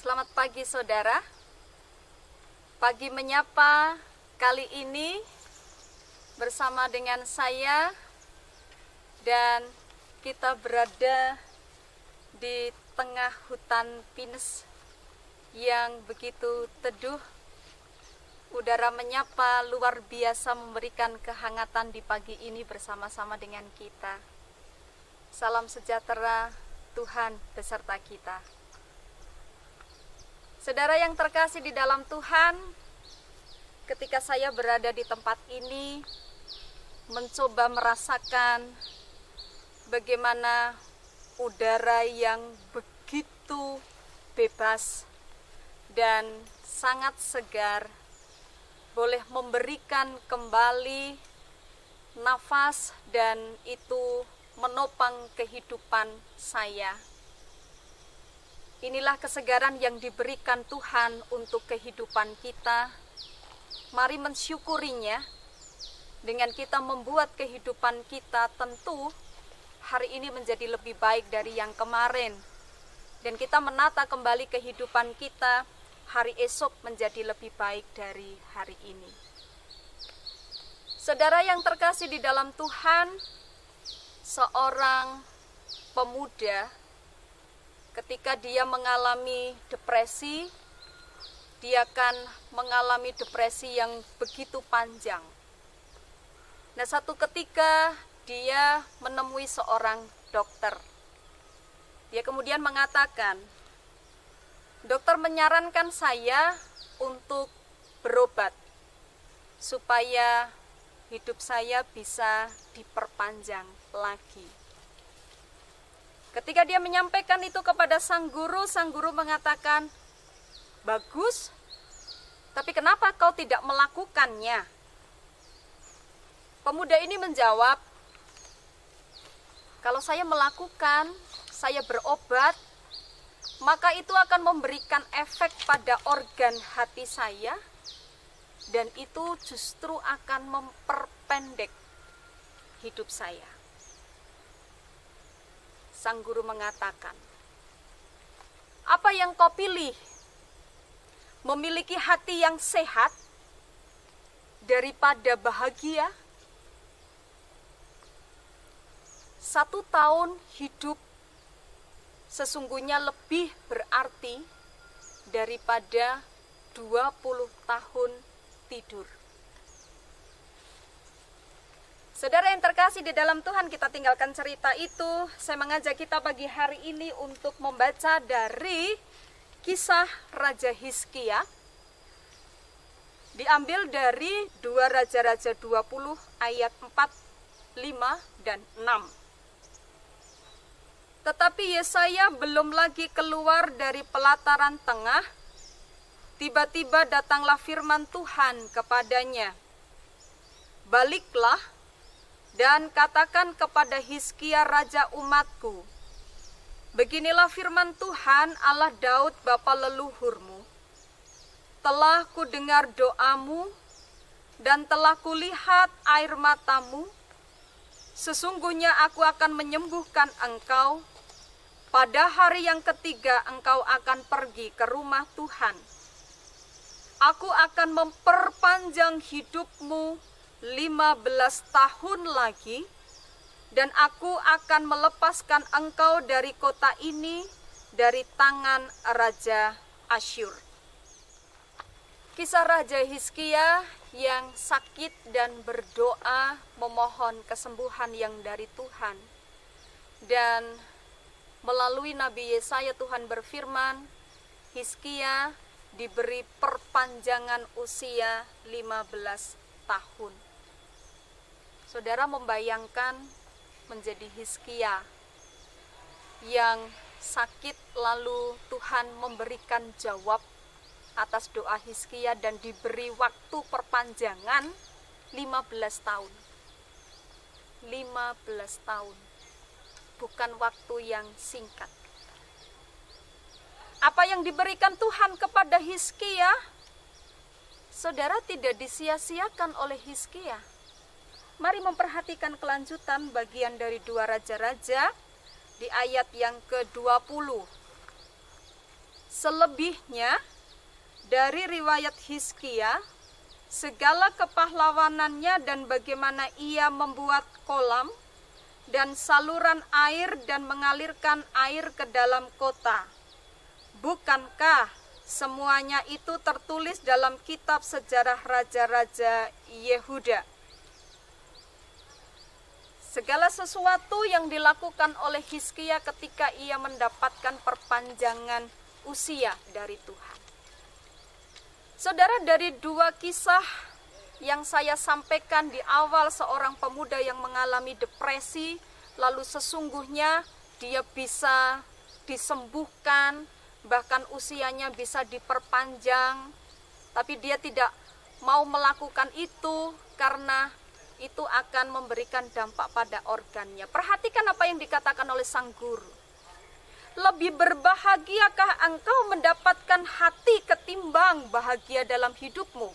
Selamat pagi saudara. Pagi menyapa kali ini bersama dengan saya, dan kita berada di tengah hutan pinus yang begitu teduh. Udara menyapa luar biasa, memberikan kehangatan di pagi ini bersama-sama dengan kita. Salam sejahtera, Tuhan beserta kita. Saudara yang terkasih di dalam Tuhan, ketika saya berada di tempat ini, mencoba merasakan bagaimana udara yang begitu bebas dan sangat segar, boleh memberikan kembali nafas, dan itu menopang kehidupan saya. Inilah kesegaran yang diberikan Tuhan untuk kehidupan kita. Mari mensyukurinya dengan kita membuat kehidupan kita tentu hari ini menjadi lebih baik dari yang kemarin. Dan kita menata kembali kehidupan kita, hari esok menjadi lebih baik dari hari ini. Saudara yang terkasih di dalam Tuhan, seorang pemuda ketika dia mengalami depresi, dia akan mengalami depresi yang begitu panjang. Nah, satu ketika dia menemui seorang dokter. Dia kemudian mengatakan, dokter menyarankan saya untuk berobat supaya hidup saya bisa diperpanjang lagi. Ketika dia menyampaikan itu kepada sang guru mengatakan, bagus, tapi kenapa kau tidak melakukannya? Pemuda ini menjawab, kalau saya melakukan, saya berobat, maka itu akan memberikan efek pada organ hati saya, dan itu justru akan memperpendek hidup saya. Sang guru mengatakan, apa yang kau pilih? Memiliki hati yang sehat daripada bahagia? 1 tahun hidup sesungguhnya lebih berarti daripada 20 tahun tidur. Saudara yang terkasih di dalam Tuhan, kita tinggalkan cerita itu. Saya mengajak kita pagi hari ini untuk membaca dari kisah Raja Hizkia. Diambil dari 2 Raja-Raja 20 ayat 4, 5, dan 6. Tetapi Yesaya belum lagi keluar dari pelataran tengah, tiba-tiba datanglah firman Tuhan kepadanya. Baliklah dan katakan kepada Hizkia raja umatku, beginilah firman Tuhan Allah Daud bapa leluhurmu. Telah kudengar doamu dan telah kulihat air matamu. Sesungguhnya aku akan menyembuhkan engkau. Pada hari yang ketiga engkau akan pergi ke rumah Tuhan. Aku akan memperpanjang hidupmu 15 tahun lagi, dan aku akan melepaskan engkau dari kota ini, dari tangan Raja Asyur. Kisah Raja Hizkia yang sakit dan berdoa memohon kesembuhan yang dari Tuhan. Dan melalui Nabi Yesaya Tuhan berfirman, Hizkia diberi perpanjangan usia 15 tahun. Saudara membayangkan menjadi Hizkia yang sakit, lalu Tuhan memberikan jawab atas doa Hizkia dan diberi waktu perpanjangan 15 tahun. 15 tahun. Bukan waktu yang singkat. Apa yang diberikan Tuhan kepada Hizkia, saudara, tidak disia-siakan oleh Hizkia. Mari memperhatikan kelanjutan bagian dari 2 Raja-Raja di ayat yang ke-20. Selebihnya dari riwayat Hizkia, segala kepahlawanannya dan bagaimana ia membuat kolam dan saluran air dan mengalirkan air ke dalam kota. Bukankah semuanya itu tertulis dalam kitab sejarah raja-raja Yehuda? Segala sesuatu yang dilakukan oleh Hizkia ketika ia mendapatkan perpanjangan usia dari Tuhan. Saudara, dari dua kisah yang saya sampaikan di awal, seorang pemuda yang mengalami depresi, lalu sesungguhnya dia bisa disembuhkan, bahkan usianya bisa diperpanjang, tapi dia tidak mau melakukan itu karena itu akan memberikan dampak pada organnya. Perhatikan apa yang dikatakan oleh sang guru. Lebih berbahagiakah engkau mendapatkan hati ketimbang bahagia dalam hidupmu?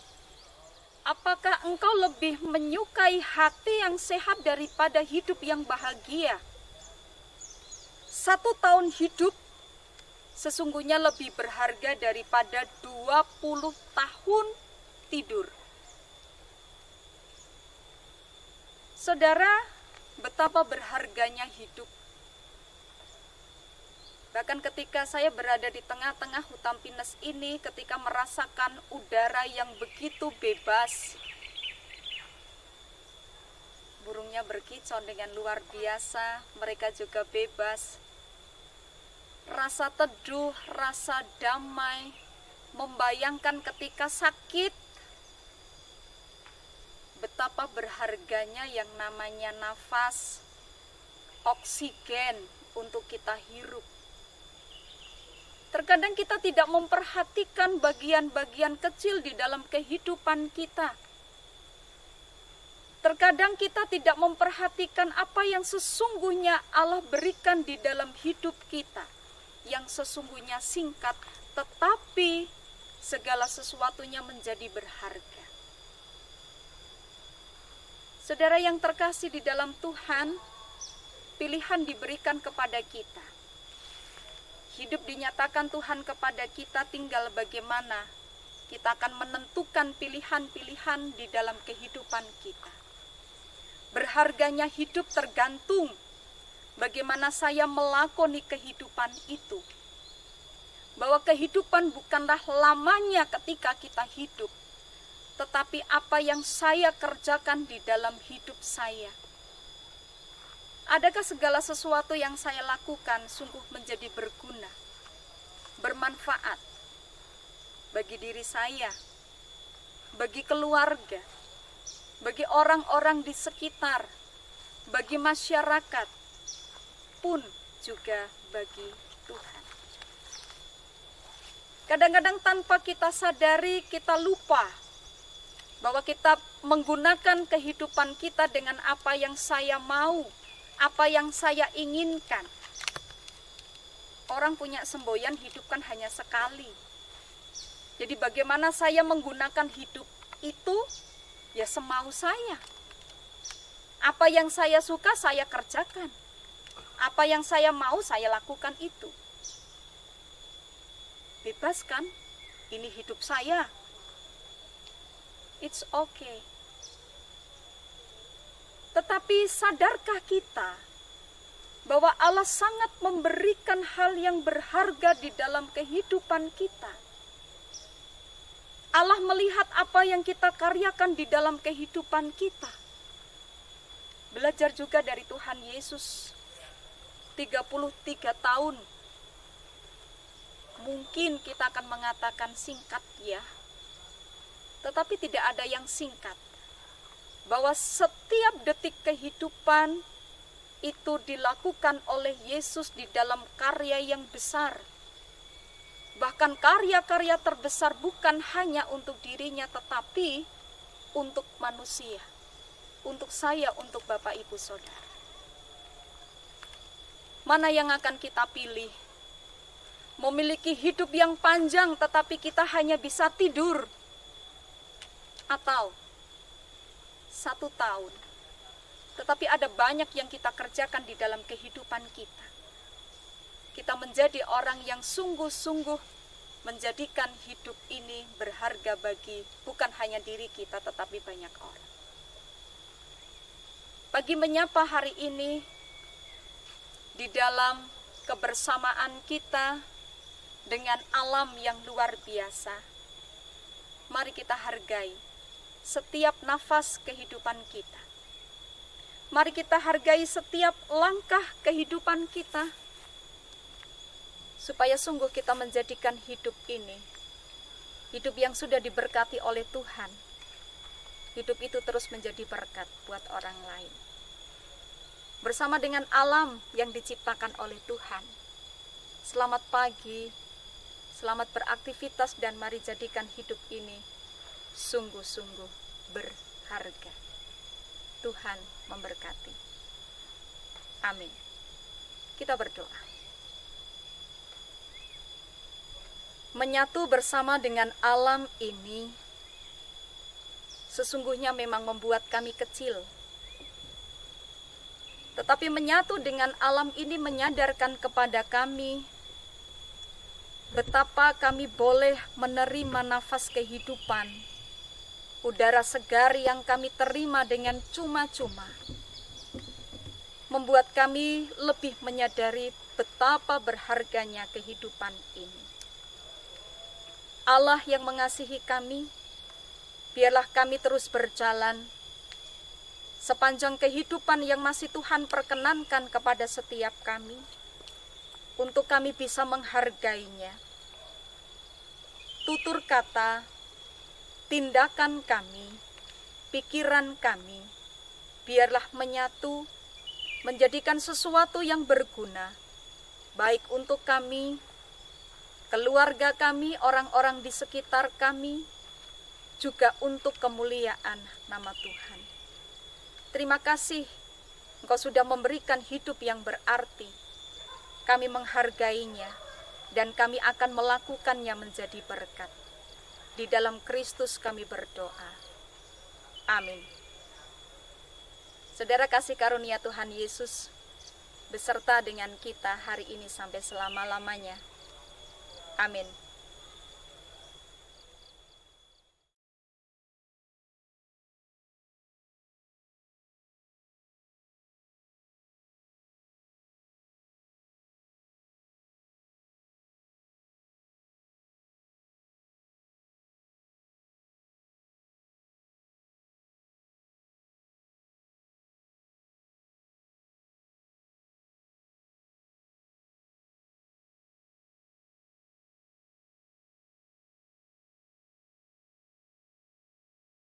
Apakah engkau lebih menyukai hati yang sehat daripada hidup yang bahagia? 1 tahun hidup sesungguhnya lebih berharga daripada 20 tahun tidur. Saudara, betapa berharganya hidup. Bahkan ketika saya berada di tengah-tengah hutan pinus ini, ketika merasakan udara yang begitu bebas, burungnya berkicau dengan luar biasa, mereka juga bebas. Rasa teduh, rasa damai, membayangkan ketika sakit, betapa berharganya yang namanya nafas, oksigen untuk kita hirup. Terkadang kita tidak memperhatikan bagian-bagian kecil di dalam kehidupan kita. Terkadang kita tidak memperhatikan apa yang sesungguhnya Allah berikan di dalam hidup kita. Yang sesungguhnya singkat, tetapi segala sesuatunya menjadi berharga. Saudara yang terkasih di dalam Tuhan, pilihan diberikan kepada kita. Hidup dinyatakan Tuhan kepada kita, tinggal bagaimana kita akan menentukan pilihan-pilihan di dalam kehidupan kita. Berharganya hidup tergantung bagaimana saya melakoni kehidupan itu. Bahwa kehidupan bukanlah lamanya ketika kita hidup, tetapi apa yang saya kerjakan di dalam hidup saya. Adakah segala sesuatu yang saya lakukan sungguh menjadi berguna, bermanfaat bagi diri saya, bagi keluarga, bagi orang-orang di sekitar, bagi masyarakat, pun juga bagi Tuhan. Kadang-kadang tanpa kita sadari, kita lupa bahwa kita menggunakan kehidupan kita dengan apa yang saya mau, apa yang saya inginkan. Orang punya semboyan hidup kan hanya sekali. Jadi bagaimana saya menggunakan hidup itu, ya semau saya. Apa yang saya suka saya kerjakan. Apa yang saya mau saya lakukan itu. Bebas kan? Ini hidup saya. It's okay. Tetapi sadarkah kita bahwa Allah sangat memberikan hal yang berharga di dalam kehidupan kita? Allah melihat apa yang kita karyakan di dalam kehidupan kita. Belajar juga dari Tuhan Yesus. 33 tahun. Mungkin kita akan mengatakan singkat ya. Tetapi tidak ada yang singkat. Bahwa setiap detik kehidupan itu dilakukan oleh Yesus di dalam karya yang besar. Bahkan karya-karya terbesar bukan hanya untuk dirinya, tetapi untuk manusia. Untuk saya, untuk Bapak Ibu Saudara. Mana yang akan kita pilih? Memiliki hidup yang panjang tetapi kita hanya bisa tidur. Atau 1 tahun. Tetapi ada banyak yang kita kerjakan di dalam kehidupan kita. Kita menjadi orang yang sungguh-sungguh menjadikan hidup ini berharga bagi bukan hanya diri kita, tetapi banyak orang. Pagi menyapa hari ini, di dalam kebersamaan kita dengan alam yang luar biasa, mari kita hargai setiap nafas kehidupan kita. Mari kita hargai setiap langkah kehidupan kita, supaya sungguh kita menjadikan hidup ini, hidup yang sudah diberkati oleh Tuhan, hidup itu terus menjadi berkat buat orang lain. Bersama dengan alam yang diciptakan oleh Tuhan. Selamat pagi, selamat beraktivitas, dan mari jadikan hidup ini sungguh-sungguh berharga. Tuhan memberkati. Amin. Kita berdoa. Menyatu bersama dengan alam ini sesungguhnya memang membuat kami kecil. Tetapi menyatu dengan alam ini menyadarkan kepada kami betapa kami boleh menerima nafas kehidupan, udara segar yang kami terima dengan cuma-cuma, membuat kami lebih menyadari betapa berharganya kehidupan ini. Allah yang mengasihi kami, biarlah kami terus berjalan sepanjang kehidupan yang masih Tuhan perkenankan kepada setiap kami, untuk kami bisa menghargainya. Tutur kata, tindakan kami, pikiran kami, biarlah menyatu, menjadikan sesuatu yang berguna, baik untuk kami, keluarga kami, orang-orang di sekitar kami, juga untuk kemuliaan nama Tuhan. Terima kasih, Engkau sudah memberikan hidup yang berarti. Kami menghargainya, dan kami akan melakukannya menjadi berkat. Di dalam Kristus kami berdoa. Amin. Saudara kasih karunia Tuhan Yesus, beserta dengan kita hari ini sampai selama-lamanya. Amin.